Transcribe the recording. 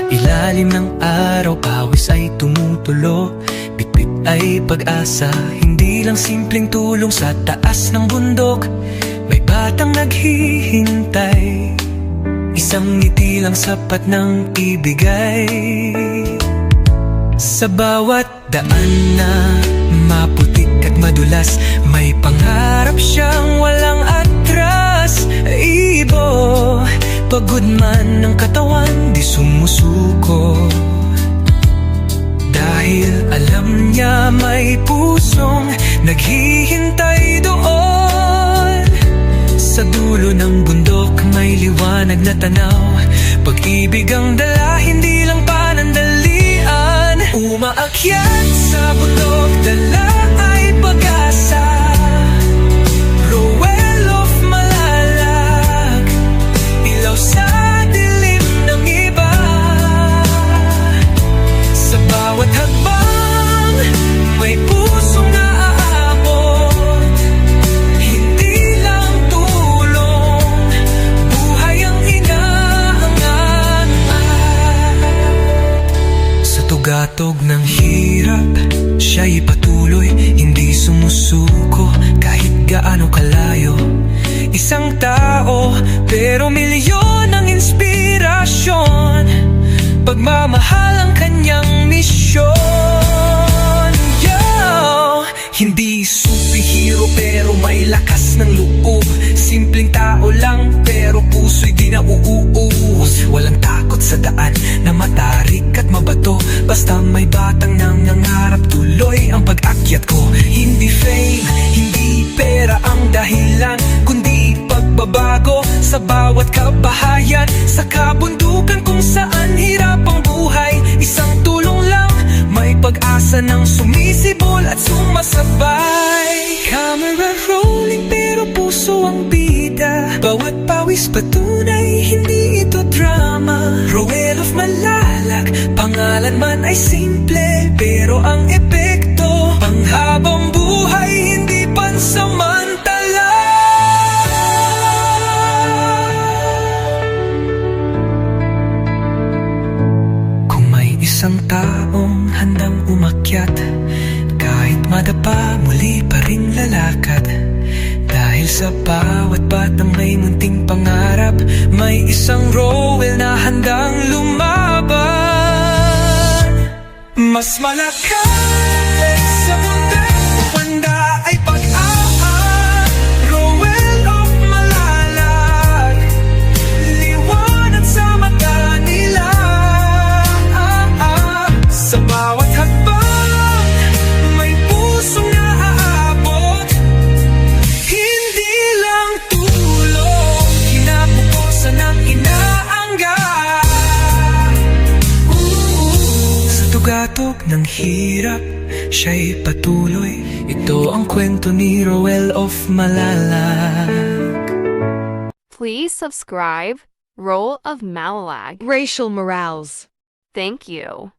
Ilalim ng araw, pawis ay tumutulo. Bitbit ay pag-asa, hindi lang simpleng tulong sa taas ng bundok. May batang naghihintay, isang ngiti lang sapat ng ibigay. Sa bawat daan na maputik at madulas, may pangarap siyang walang atras. Ibo, pagod man ng katawan, di sumusuko. Dahil alam niya may pusong naghihintay doon. Sa dulo ng bundok may liwanag na tanaw. Pag-ibig ang dala, hindi lang panandalian. Umaakyat sa bundok, dala ay pag-asa. Sa dilim ng iba, sa bawat hakbang may pusong naaabot. Hindi lang tulong, buhay ang inaangat. Sa tugatog ng hirap, siya'y patuloy, hindi sumusuko kahit gaano kalayo. Isang tao, pero milyon ang inspirasyon. Pagmamahal ang kanyang misyon. Hindi superhero pero may lakas ng loob. Simpleng tao lang pero puso'y di nauuus. Walang takot sa daan na matarik at mabato. Basta may batang nangangarap, tuloy ang pag-akyat ko. Hindi fame, hindi pera ang dahilan, kundi pagbabago sa bawat kabahayan. Sa kabundukan kung saan hirap ang buhay, isang tulong lang, may pag-asa ng sumisibol at sumasabay. Camera rolling pero puso ang bida. Bawat pawis patunay, hindi ito drama. Roel of Malalag, pangalan man ay simple, pero ang epekto panghabang buhay, hindi pansamantala. Isang taong handang umakyat, kahit madapa muli pa rin lalakad. Dahil sa bawat batang may munting pangarap, may isang Roel na handang lumaban. Mas malakas sa mundang panda ay pag-aak. Roel of Malalag, liwanag sa mata nila. Sa bawat hakbang may pusong naaabot. Hindi lang tulong, kinabukasan ang inaangga. Sa tugatog ng hirap, siya'y patuloy. Ito ang kwento ni Roel of Malalag. Please subscribe Roel of Malalag. Rachel Morales. Thank you.